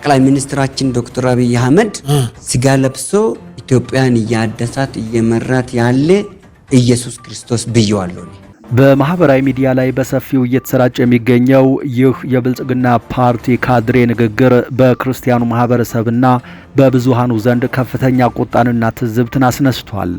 ጠቅላይ ሚኒስትራችን ዶክተር አብይ አህመድ ስጋ ለብሶ ኢትዮጵያን እያደሳት እየመራት ያለ ኢየሱስ ክርስቶስ ብየዋለሁ። በማህበራዊ ሚዲያ ላይ በሰፊው እየተሰራጨ የሚገኘው ይህ የብልጽግና ፓርቲ ካድሬ ንግግር በክርስቲያኑ ማህበረሰብና በብዙሃኑ ዘንድ ከፍተኛ ቁጣንና ትዝብትን አስነስቷል።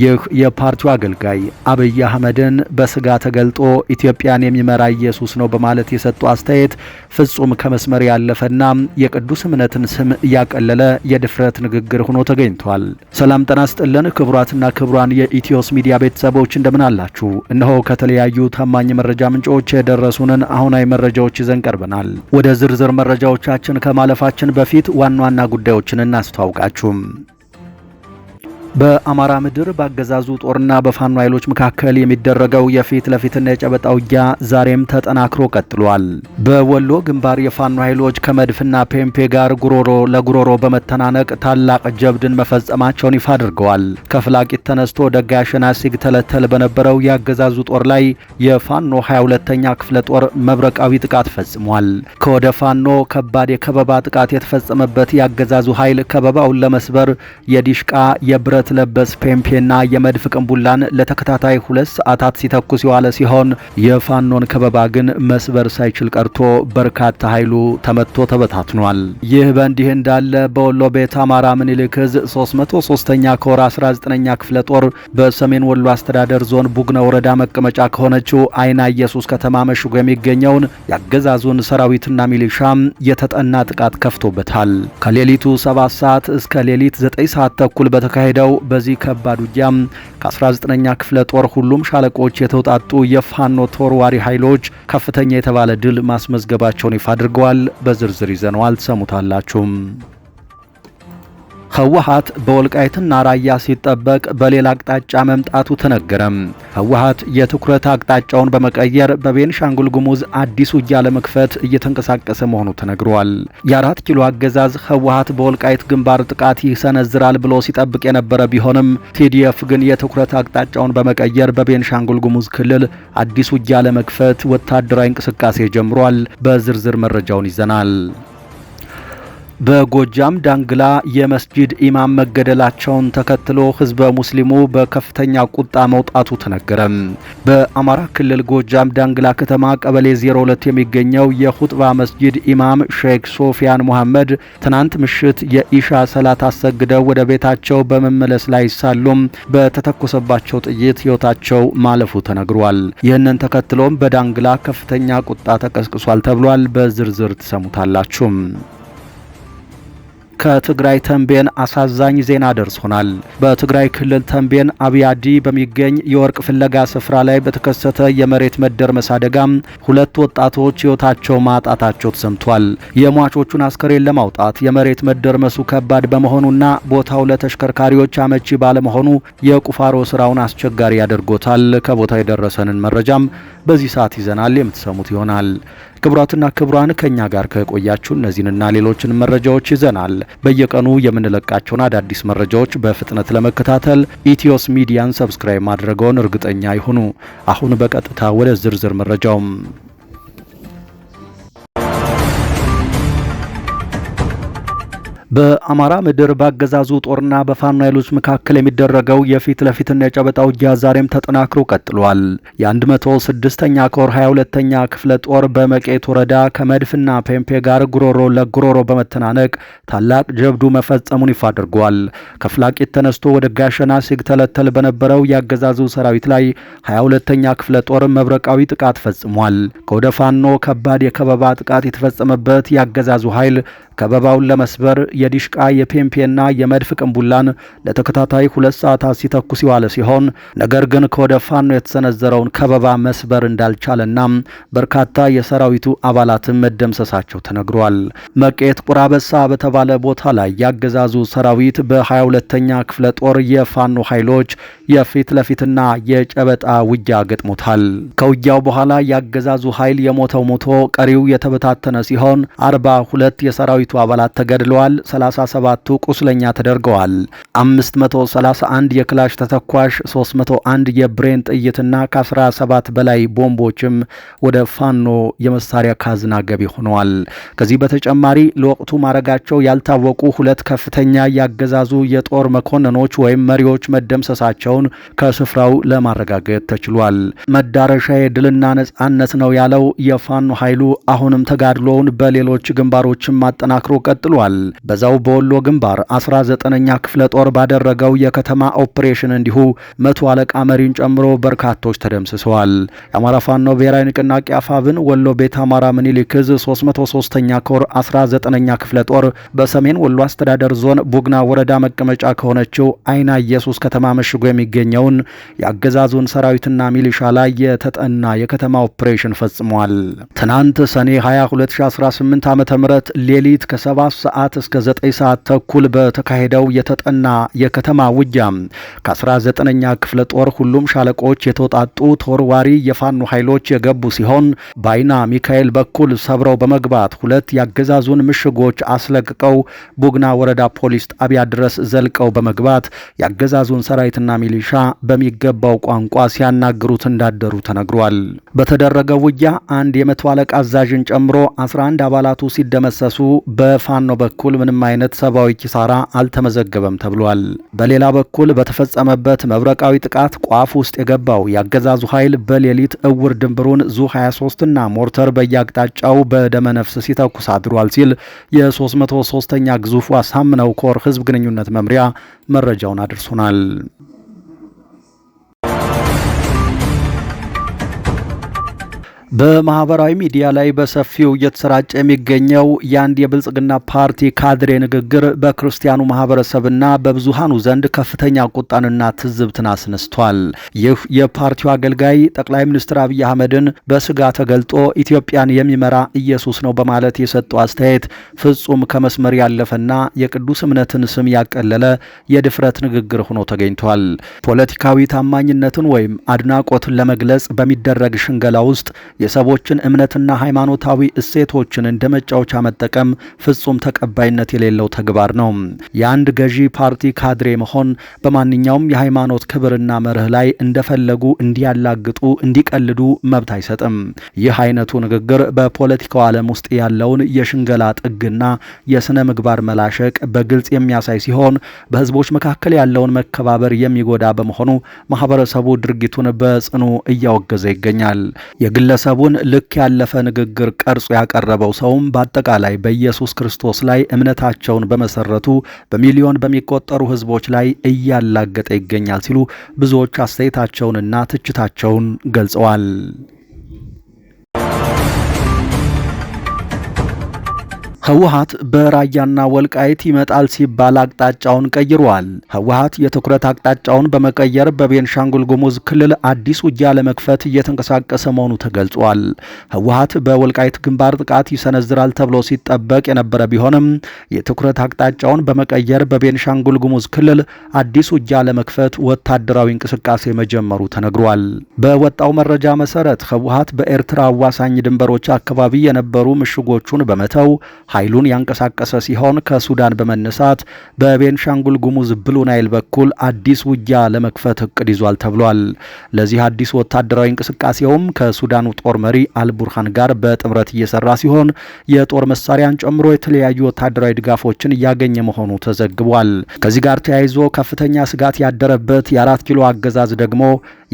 ይህ የፓርቲው አገልጋይ አብይ አህመድን በስጋ ተገልጦ ኢትዮጵያን የሚመራ ኢየሱስ ነው በማለት የሰጡ አስተያየት ፍጹም ከመስመር ያለፈና የቅዱስ እምነትን ስም ያቀለለ የድፍረት ንግግር ሆኖ ተገኝቷል። ሰላም ጤና ይስጥልን ክቡራትና ክቡራን የኢትዮስ ሚዲያ ቤተሰቦች እንደምን አላችሁ? እነሆ ከተለያዩ ታማኝ መረጃ ምንጮች የደረሱንን አሁናዊ መረጃዎች ይዘን ቀርበናል። ወደ ዝርዝር መረጃዎቻችን ከማለፋችን በፊት ዋና ዋና ጉዳዮችን እናስተዋውቃችሁ። በአማራ ምድር በአገዛዙ ጦርና በፋኖ ኃይሎች መካከል የሚደረገው የፊት ለፊትና የጨበጣ ውጊያ ዛሬም ተጠናክሮ ቀጥሏል። በወሎ ግንባር የፋኖ ኃይሎች ከመድፍና ፔምፔ ጋር ጉሮሮ ለጉሮሮ በመተናነቅ ታላቅ ጀብድን መፈጸማቸውን ይፋ አድርገዋል። ከፍላቂት ተነስቶ ደጋሸና ሲግተለተል በነበረው የአገዛዙ ጦር ላይ የፋኖ 22ኛ ክፍለ ጦር መብረቃዊ ጥቃት ፈጽሟል። ከወደ ፋኖ ከባድ የከበባ ጥቃት የተፈጸመበት የአገዛዙ ኃይል ከበባውን ለመስበር የዲሽቃ የብረት ለበስ ፔምፔና የመድፍ ቅንቡላን ለተከታታይ 2 ሰዓታት ሲተኩስ የዋለ ሲሆን የፋኖን ከበባ ግን መስበር ሳይችል ቀርቶ በርካታ ኃይሉ ተመቶ ተበታትኗል። ይህ በእንዲህ እንዳለ በወሎ ቤት አማራ ምኒልክ ዕዝ 303ኛ ኮር 19ኛ ክፍለ ጦር በሰሜን ወሎ አስተዳደር ዞን ቡግና ወረዳ መቀመጫ ከሆነችው አይና ኢየሱስ ከተማ መሽጎ የሚገኘውን ያገዛዙን ሰራዊትና ሚሊሻም የተጠና ጥቃት ከፍቶበታል። ከሌሊቱ 7 ሰዓት እስከ ሌሊት 9 ሰዓት ተኩል በተካሄደው በዚህ ከባድ ውጊያም ከ19ኛ ክፍለ ጦር ሁሉም ሻለቆች የተውጣጡ የፋኖ ተወርዋሪ ኃይሎች ከፍተኛ የተባለ ድል ማስመዝገባቸውን ይፋ አድርገዋል። በዝርዝር ይዘነዋል፣ ተሰሙታላችሁ። ህወሓት በወልቃይትና ራያ ሲጠበቅ በሌላ አቅጣጫ መምጣቱ ተነገረም። ህወሓት የትኩረት አቅጣጫውን በመቀየር በቤንሻንጉል ጉሙዝ አዲስ ውጊያ ለመክፈት እየተንቀሳቀሰ መሆኑ ተነግሯል። የ4 ኪሎ አገዛዝ ህወሓት በወልቃይት ግንባር ጥቃት ይሰነዝራል ብሎ ሲጠብቅ የነበረ ቢሆንም ቲዲኤፍ ግን የትኩረት አቅጣጫውን በመቀየር በቤንሻንጉል ጉሙዝ ክልል አዲስ ውጊያ ለመክፈት ወታደራዊ እንቅስቃሴ ጀምሯል። በዝርዝር መረጃውን ይዘናል። በጎጃም ዳንግላ የመስጂድ ኢማም መገደላቸውን ተከትሎ ህዝበ ሙስሊሙ በከፍተኛ ቁጣ መውጣቱ ተነገረም። በአማራ ክልል ጎጃም ዳንግላ ከተማ ቀበሌ 02 የሚገኘው የኹጥባ መስጂድ ኢማም ሼክ ሶፊያን መሐመድ ትናንት ምሽት የኢሻ ሰላት አሰግደው ወደ ቤታቸው በመመለስ ላይ ሳሉም በተተኮሰባቸው ጥይት ህይወታቸው ማለፉ ተነግሯል። ይህንን ተከትሎም በዳንግላ ከፍተኛ ቁጣ ተቀስቅሷል ተብሏል። በዝርዝር ተሰሙታላችሁ። ከትግራይ ተንቤን አሳዛኝ ዜና ደርሶናል። በትግራይ ክልል ተንቤን አብያዲ በሚገኝ የወርቅ ፍለጋ ስፍራ ላይ በተከሰተ የመሬት መደርመስ አደጋ 2 ወጣቶች ህይወታቸው ማጣታቸው ተሰምቷል። የሟቾቹን አስከሬን ለማውጣት የመሬት መደርመሱ ከባድ በመሆኑና ቦታው ለተሽከርካሪዎች አመቺ ባለመሆኑ የቁፋሮ ስራውን አስቸጋሪ ያደርጎታል። ከቦታው የደረሰንን መረጃም በዚህ ሰዓት ይዘናል፣ የምትሰሙት ይሆናል። ክቡራትና ክቡራን ከኛ ጋር ከቆያችሁ እነዚህንና ሌሎችን መረጃዎች ይዘናል። በየቀኑ የምንለቃቸውን አዳዲስ መረጃዎች በፍጥነት ለመከታተል ኢትዮስ ሚዲያን ሰብስክራይብ ማድረግዎን እርግጠኛ ይሁኑ። አሁን በቀጥታ ወደ ዝርዝር መረጃው። በአማራ ምድር ባገዛዙ ጦርና በፋኖ ኃይሎች መካከል የሚደረገው የፊት ለፊትና የጨበጣ ውጊያ ዛሬም ተጠናክሮ ቀጥሏል። የ106ኛ ኮር 22ኛ ክፍለ ጦር በመቄት ወረዳ ከመድፍና ፔምፔ ጋር ጉሮሮ ለጉሮሮ በመተናነቅ ታላቅ ጀብዱ መፈጸሙን ይፋ አድርጓል። ከፍላቂት ተነስቶ ወደ ጋሸና ሲግተለተል በነበረው ያገዛዙ ሰራዊት ላይ 22ኛ ክፍለ ጦር መብረቃዊ ጥቃት ፈጽሟል። ከወደ ፋኖ ከባድ የከበባ ጥቃት የተፈጸመበት ያገዛዙ ኃይል ከበባውን ለመስበር የዲሽቃ የፔምፔና የመድፍ ቅንቡላን ለተከታታይ 2 ሰዓታት ሲተኩስ የዋለ ሲሆን ነገር ግን ከወደ ፋኖ የተሰነዘረውን ከበባ መስበር እንዳልቻለና በርካታ የሰራዊቱ አባላትን መደምሰሳቸው ተነግሯል። መቄት ቁራበሳ በተባለ ቦታ ላይ ያገዛዙ ሰራዊት በ22ኛ ክፍለ ጦር የፋኖ ኃይሎች የፊት ለፊትና የጨበጣ ውጊያ ገጥሞታል። ከውጊያው በኋላ ያገዛዙ ኃይል የሞተው ሞቶ ቀሪው የተበታተነ ሲሆን 42 የሰራዊቱ የሰራዊቱ አባላት ተገድለዋል። 37ቱ ቁስለኛ ተደርገዋል። 531 የክላሽ ተተኳሽ፣ 301 የብሬን ጥይትና ከ17 በላይ ቦምቦችም ወደ ፋኖ የመሳሪያ ካዝና ገቢ ሆነዋል። ከዚህ በተጨማሪ ለወቅቱ ማረጋቸው ያልታወቁ 2 ከፍተኛ ያገዛዙ የጦር መኮንኖች ወይም መሪዎች መደምሰሳቸውን ከስፍራው ለማረጋገጥ ተችሏል። መዳረሻዬ ድልና ነጻነት ነው ያለው የፋኖ ኃይሉ አሁንም ተጋድሎውን በሌሎች ግንባሮችም አጠናክሮ ቀጥሏል። በዛው በወሎ ግንባር 19ኛ ክፍለ ጦር ባደረገው የከተማ ኦፕሬሽን እንዲሁ 100 አለቃ መሪን ጨምሮ በርካቶች ተደምስሰዋል። የአማራ ፋኖ ብሔራዊ ንቅናቄ አፋብን ወሎ ቤት አማራ ምኒልክ ዕዝ 303ኛ ኮር 19ኛ ክፍለ ጦር በሰሜን ወሎ አስተዳደር ዞን ቡግና ወረዳ መቀመጫ ከሆነችው አይና ኢየሱስ ከተማ መሽጎ የሚገኘውን የአገዛዙን ሰራዊትና ሚሊሻ ላይ የተጠና የከተማ ኦፕሬሽን ፈጽሟል። ትናንት ሰኔ 20 2018 ዓ.ም ሌሊት ከ7 ሰዓት እስከ 9 ሰዓት ተኩል በተካሄደው የተጠና የከተማ ውጊያ ከ19ኛ ክፍለ ጦር ሁሉም ሻለቆች የተውጣጡ ተወርዋሪ የፋኖ ኃይሎች የገቡ ሲሆን በአይና ሚካኤል በኩል ሰብረው በመግባት 2 ያገዛዙን ምሽጎች አስለቅቀው ቡግና ወረዳ ፖሊስ ጣቢያ ድረስ ዘልቀው በመግባት ያገዛዙን ሰራዊትና ሚሊሻ በሚገባው ቋንቋ ሲያናግሩት እንዳደሩ ተነግሯል። በተደረገው ውጊያ አንድ የመቶ አለቃ አዛዥን ጨምሮ 11 አባላቱ ሲደመሰሱ በፋኖ በኩል ምንም አይነት ሰብአዊ ኪሳራ አልተመዘገበም ተብሏል። በሌላ በኩል በተፈጸመበት መብረቃዊ ጥቃት ቋፍ ውስጥ የገባው ያገዛዙ ኃይል በሌሊት እውር ድንብሩን ዙ 23ና ሞርተር በየአቅጣጫው በደመነፍስ ሲተኩስ አድሯል ሲል የ303ኛ ግዙፉ አሳምነው ኮር ህዝብ ግንኙነት መምሪያ መረጃውን አድርሶናል። በማህበራዊ ሚዲያ ላይ በሰፊው እየተሰራጨ የሚገኘው የአንድ የብልጽግና ፓርቲ ካድሬ ንግግር በክርስቲያኑ ማህበረሰብና በብዙሃኑ ዘንድ ከፍተኛ ቁጣንና ትዝብትን አስነስቷል። ይህ የፓርቲው አገልጋይ ጠቅላይ ሚኒስትር አብይ አህመድን በስጋ ተገልጦ ኢትዮጵያን የሚመራ ኢየሱስ ነው በማለት የሰጠው አስተያየት ፍጹም ከመስመር ያለፈና የቅዱስ እምነትን ስም ያቀለለ የድፍረት ንግግር ሆኖ ተገኝቷል። ፖለቲካዊ ታማኝነትን ወይም አድናቆትን ለመግለጽ በሚደረግ ሽንገላ ውስጥ የሰዎችን እምነትና ሃይማኖታዊ እሴቶችን እንደ መጫወቻ መጠቀም ፍጹም ተቀባይነት የሌለው ተግባር ነው። የአንድ ገዢ ፓርቲ ካድሬ መሆን በማንኛውም የሃይማኖት ክብርና መርህ ላይ እንደፈለጉ እንዲያላግጡ፣ እንዲቀልዱ መብት አይሰጥም። ይህ አይነቱ ንግግር በፖለቲካው ዓለም ውስጥ ያለውን የሽንገላ ጥግና የስነ ምግባር መላሸቅ በግልጽ የሚያሳይ ሲሆን በህዝቦች መካከል ያለውን መከባበር የሚጎዳ በመሆኑ ማህበረሰቡ ድርጊቱን በጽኑ እያወገዘ ይገኛል። የግለሰቡን ልክ ያለፈ ንግግር ቀርጾ ያቀረበው ሰውም በአጠቃላይ በኢየሱስ ክርስቶስ ላይ እምነታቸውን በመሰረቱ በሚሊዮን በሚቆጠሩ ህዝቦች ላይ እያላገጠ ይገኛል ሲሉ ብዙዎች አስተያየታቸውንና ትችታቸውን ገልጸዋል። ህወሓት በራያና ወልቃይት ይመጣል ሲባል አቅጣጫውን ቀይሯል። ህወሓት የትኩረት አቅጣጫውን በመቀየር በቤንሻንጉል ጉሙዝ ክልል አዲስ ውጊያ ለመክፈት እየተንቀሳቀሰ መሆኑ ተገልጿል። ህወሓት በወልቃይት ግንባር ጥቃት ይሰነዝራል ተብሎ ሲጠበቅ የነበረ ቢሆንም የትኩረት አቅጣጫውን በመቀየር በቤንሻንጉል ጉሙዝ ክልል አዲስ ውጊያ ለመክፈት ወታደራዊ እንቅስቃሴ መጀመሩ ተነግሯል። በወጣው መረጃ መሰረት ህወሓት በኤርትራ አዋሳኝ ድንበሮች አካባቢ የነበሩ ምሽጎቹን በመተው ኃይሉን ያንቀሳቀሰ ሲሆን ከሱዳን በመነሳት በቤንሻንጉል ጉሙዝ ብሉ ናይል በኩል አዲስ ውጊያ ለመክፈት እቅድ ይዟል ተብሏል። ለዚህ አዲስ ወታደራዊ እንቅስቃሴውም ከሱዳኑ ጦር መሪ አልቡርሃን ጋር በጥምረት እየሰራ ሲሆን የጦር መሳሪያን ጨምሮ የተለያዩ ወታደራዊ ድጋፎችን እያገኘ መሆኑ ተዘግቧል። ከዚህ ጋር ተያይዞ ከፍተኛ ስጋት ያደረበት የ4 ኪሎ አገዛዝ ደግሞ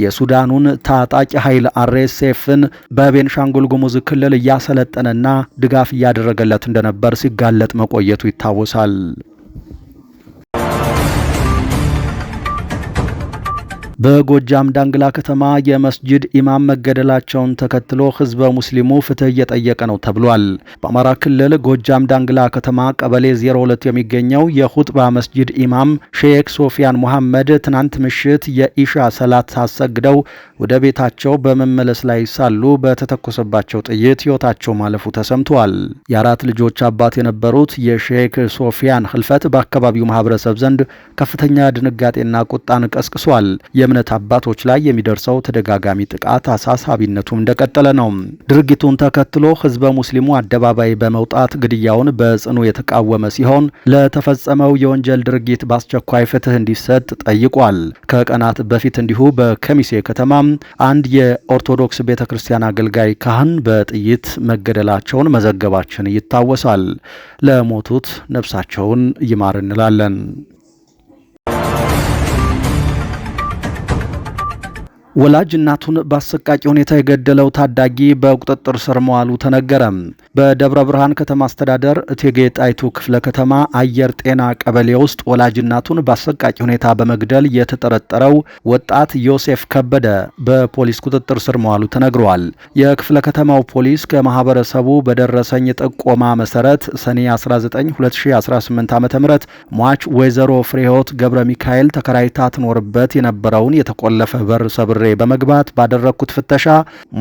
የሱዳኑን ታጣቂ ኃይል አርኤስኤፍን በቤንሻንጉል ጉሙዝ ክልል እያሰለጠነና ድጋፍ እያደረገለት እንደነበር ሲጋለጥ መቆየቱ ይታወሳል። በጎጃም ዳንግላ ከተማ የመስጂድ ኢማም መገደላቸውን ተከትሎ ህዝበ ሙስሊሙ ፍትህ እየጠየቀ ነው ተብሏል። በአማራ ክልል ጎጃም ዳንግላ ከተማ ቀበሌ 02 የሚገኘው የኹጥባ መስጂድ ኢማም ሼክ ሶፊያን ሙሐመድ ትናንት ምሽት የኢሻ ሰላት አሰግደው ወደ ቤታቸው በመመለስ ላይ ሳሉ በተተኮሰባቸው ጥይት ህይወታቸው ማለፉ ተሰምቷል። የ4 ልጆች አባት የነበሩት የሼክ ሶፊያን ህልፈት በአካባቢው ማህበረሰብ ዘንድ ከፍተኛ ድንጋጤና ቁጣን ቀስቅሷል። የእምነት አባቶች ላይ የሚደርሰው ተደጋጋሚ ጥቃት አሳሳቢነቱም እንደቀጠለ ነው። ድርጊቱን ተከትሎ ህዝበ ሙስሊሙ አደባባይ በመውጣት ግድያውን በጽኑ የተቃወመ ሲሆን ለተፈጸመው የወንጀል ድርጊት በአስቸኳይ ፍትህ እንዲሰጥ ጠይቋል። ከቀናት በፊት እንዲሁ በከሚሴ ከተማ አንድ የኦርቶዶክስ ቤተክርስቲያን አገልጋይ ካህን በጥይት መገደላቸውን መዘገባችን ይታወሳል። ለሞቱት ነፍሳቸውን ይማር እንላለን። ወላጅ እናቱን በአሰቃቂ ሁኔታ የገደለው ታዳጊ በቁጥጥር ስር መዋሉ ተነገረ። በደብረ ብርሃን ከተማ አስተዳደር እቴጌ ጣይቱ ክፍለ ከተማ አየር ጤና ቀበሌ ውስጥ ወላጅ እናቱን በአሰቃቂ ሁኔታ በመግደል የተጠረጠረው ወጣት ዮሴፍ ከበደ በፖሊስ ቁጥጥር ስር መዋሉ ተነግሯል። የክፍለ ከተማው ፖሊስ ከማህበረሰቡ በደረሰኝ ጥቆማ መሰረት ሰኔ 19 2018 ዓ.ም ሟች ወይዘሮ ፍሬህይወት ገብረ ሚካኤል ተከራይታ ትኖርበት የነበረውን የተቆለፈ በር ሰብሬ በመግባት ባደረኩት ፍተሻ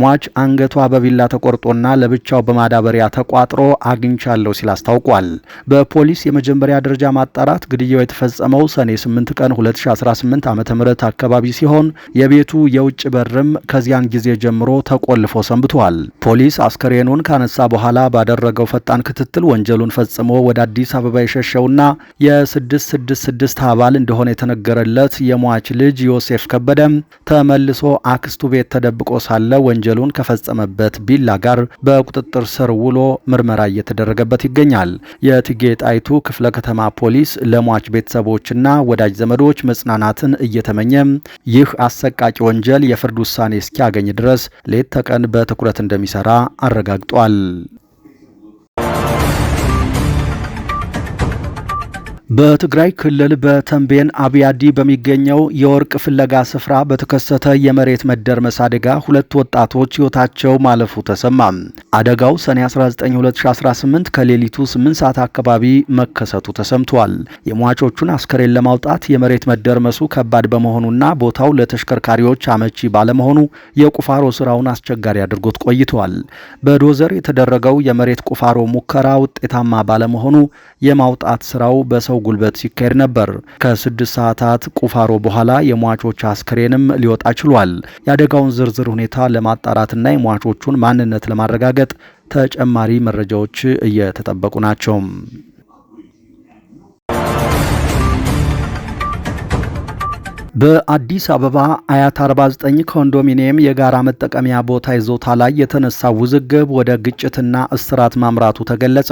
ሟች አንገቷ በቢላ ተቆርጦና ለብቻው በማዳበሪያ ተቋጥሮ አግኝቻለሁ ሲል አስታውቋል። በፖሊስ የመጀመሪያ ደረጃ ማጣራት ግድያው የተፈጸመው ሰኔ 8 ቀን 2018 ዓ.ም አካባቢ ሲሆን የቤቱ የውጭ በርም ከዚያን ጊዜ ጀምሮ ተቆልፎ ሰንብቷል። ፖሊስ አስከሬኑን ካነሳ በኋላ ባደረገው ፈጣን ክትትል ወንጀሉን ፈጽሞ ወደ አዲስ አበባ የሸሸውና የ666 አባል እንደሆነ የተነገረለት የሟች ልጅ ዮሴፍ ከበደ ተመልሶ አክስቱ ቤት ተደብቆ ሳለ ወንጀሉን ከፈጸመበት ቢላ ጋር በቁጥጥር ስር ውሎ ምርመራ እየተደረገበት ይገኛል። የእቴጌ ጣይቱ ክፍለ ከተማ ፖሊስ ለሟች ቤተሰቦችና ወዳጅ ዘመዶች መጽናናትን እየተመኘ ይህ አሰቃቂ ወንጀል የፍርድ ውሳኔ እስኪያገኝ ድረስ ሌት ተቀን በትኩረት እንደሚሰራ አረጋግጧል። በትግራይ ክልል በተንቤን አብያዲ በሚገኘው የወርቅ ፍለጋ ስፍራ በተከሰተ የመሬት መደርመስ አደጋ 2 ወጣቶች ሕይወታቸው ማለፉ ተሰማ። አደጋው ሰኔ 19 2018 ከሌሊቱ 8 ሰዓት አካባቢ መከሰቱ ተሰምቷል። የሟቾቹን አስከሬን ለማውጣት የመሬት መደርመሱ ከባድ በመሆኑና ቦታው ለተሽከርካሪዎች አመቺ ባለመሆኑ የቁፋሮ ስራውን አስቸጋሪ አድርጎት ቆይቷል። በዶዘር የተደረገው የመሬት ቁፋሮ ሙከራ ውጤታማ ባለመሆኑ የማውጣት ስራው በሰው ጉልበት ሲካሄድ ነበር። ከ6 ሰዓታት ቁፋሮ በኋላ የሟቾች አስክሬንም ሊወጣ ችሏል። የአደጋውን ዝርዝር ሁኔታ ለማጣራትና የሟቾቹን ማንነት ለማረጋገጥ ተጨማሪ መረጃዎች እየተጠበቁ ናቸው። በአዲስ አበባ አያት 49 ኮንዶሚኒየም የጋራ መጠቀሚያ ቦታ ይዞታ ላይ የተነሳ ውዝግብ ወደ ግጭትና እስራት ማምራቱ ተገለጸ።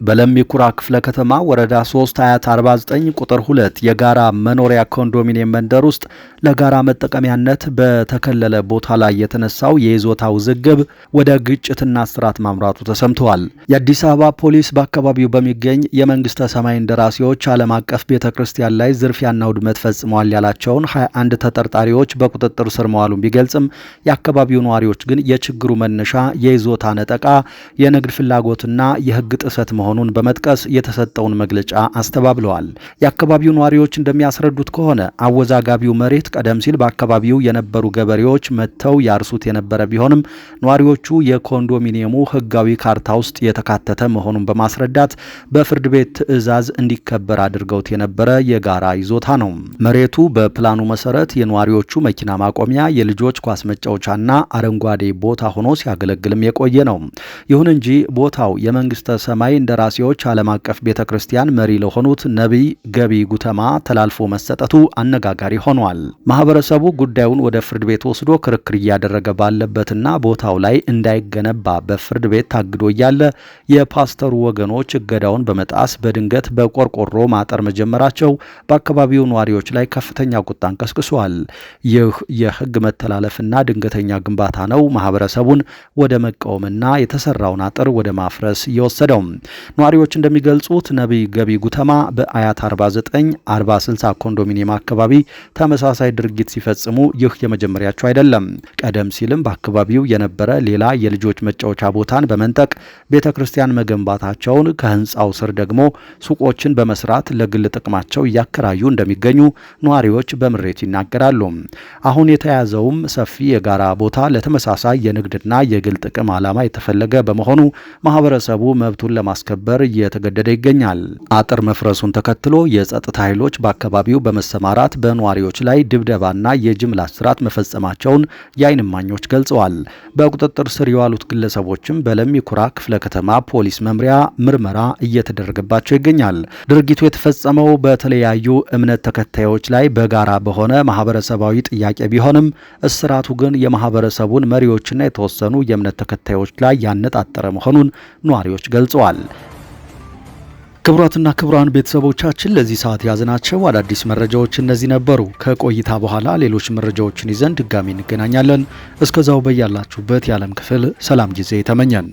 በለሚ ኩራ ክፍለ ከተማ ወረዳ 3 አያት 49 ቁጥር 2 የጋራ መኖሪያ ኮንዶሚኒየም መንደር ውስጥ ለጋራ መጠቀሚያነት በተከለለ ቦታ ላይ የተነሳው የይዞታ ውዝግብ ወደ ግጭትና እስራት ማምራቱ ተሰምተዋል። የአዲስ አበባ ፖሊስ በአካባቢው በሚገኝ የመንግስተ ሰማይ እንደራሴዎች ዓለም አቀፍ ቤተክርስቲያን ላይ ዝርፊያና ውድመት ፈጽመዋል ያላቸውን 21 ተጠርጣሪዎች በቁጥጥር ስር መዋሉን ቢገልጽም የአካባቢው ነዋሪዎች ግን የችግሩ መነሻ የይዞታ ነጠቃ፣ የንግድ ፍላጎትና የሕግ ጥሰት መሆኑን በመጥቀስ የተሰጠውን መግለጫ አስተባብለዋል። የአካባቢው ነዋሪዎች እንደሚያስረዱት ከሆነ አወዛጋቢው መሬት ቀደም ሲል በአካባቢው የነበሩ ገበሬዎች መጥተው ያርሱት የነበረ ቢሆንም ነዋሪዎቹ የኮንዶሚኒየሙ ሕጋዊ ካርታ ውስጥ የተካተተ መሆኑን በማስረዳት በፍርድ ቤት ትዕዛዝ እንዲከበር አድርገውት የነበረ የጋራ ይዞታ ነው። መሬቱ በፕላኑ መሰረት የነዋሪዎቹ መኪና ማቆሚያ፣ የልጆች ኳስ መጫወቻና አረንጓዴ ቦታ ሆኖ ሲያገለግልም የቆየ ነው። ይሁን እንጂ ቦታው የመንግስተ ሰማይ እንደራሴዎች ዓለም አቀፍ ቤተክርስቲያን መሪ ለሆኑት ነቢይ ገቢ ጉተማ ተላልፎ መሰጠቱ አነጋጋሪ ሆኗል። ማህበረሰቡ ጉዳዩን ወደ ፍርድ ቤት ወስዶ ክርክር እያደረገ ባለበትና ቦታው ላይ እንዳይገነባ በፍርድ ቤት ታግዶ እያለ የፓስተሩ ወገኖች እገዳውን በመጣስ በድንገት በቆርቆሮ ማጠር መጀመራቸው በአካባቢው ነዋሪዎች ላይ ከፍተኛ ቁጣን ቀስቅሷል። ይህ የህግ መተላለፍና ድንገተኛ ግንባታ ነው ማህበረሰቡን ወደ መቃወምና የተሰራውን አጥር ወደ ማፍረስ የወሰደው። ነዋሪዎች እንደሚገልጹት ነቢይ ገቢ ጉተማ በአያት 49 40/60 ኮንዶሚኒየም አካባቢ ተመሳሳይ ድርጊት ሲፈጽሙ ይህ የመጀመሪያቸው አይደለም። ቀደም ሲልም በአካባቢው የነበረ ሌላ የልጆች መጫወቻ ቦታን በመንጠቅ ቤተክርስቲያን መገንባታቸውን፣ ከህንፃው ስር ደግሞ ሱቆችን በመስራት ለግል ጥቅማቸው እያከራዩ እንደሚገኙ ነዋሪዎች በምሬ በምሬት ይናገራሉ። አሁን የተያዘውም ሰፊ የጋራ ቦታ ለተመሳሳይ የንግድና የግል ጥቅም ዓላማ የተፈለገ በመሆኑ ማህበረሰቡ መብቱን ለማስከበር እየተገደደ ይገኛል። አጥር መፍረሱን ተከትሎ የጸጥታ ኃይሎች በአካባቢው በመሰማራት በነዋሪዎች ላይ ድብደባና የጅምላ እስራት መፈጸማቸውን የዓይን እማኞች ገልጸዋል። በቁጥጥር ስር የዋሉት ግለሰቦችም በለሚ ኩራ ክፍለ ከተማ ፖሊስ መምሪያ ምርመራ እየተደረገባቸው ይገኛል። ድርጊቱ የተፈጸመው በተለያዩ እምነት ተከታዮች ላይ በጋራ በሆነ ማህበረሰባዊ ጥያቄ ቢሆንም እስራቱ ግን የማህበረሰቡን መሪዎችና የተወሰኑ የእምነት ተከታዮች ላይ ያነጣጠረ መሆኑን ነዋሪዎች ገልጸዋል። ክቡራትና ክቡራን ቤተሰቦቻችን ለዚህ ሰዓት ያዝናቸው አዳዲስ መረጃዎች እነዚህ ነበሩ። ከቆይታ በኋላ ሌሎች መረጃዎችን ይዘን ድጋሚ እንገናኛለን። እስከዛው በያላችሁበት የዓለም ክፍል ሰላም ጊዜ ተመኘን።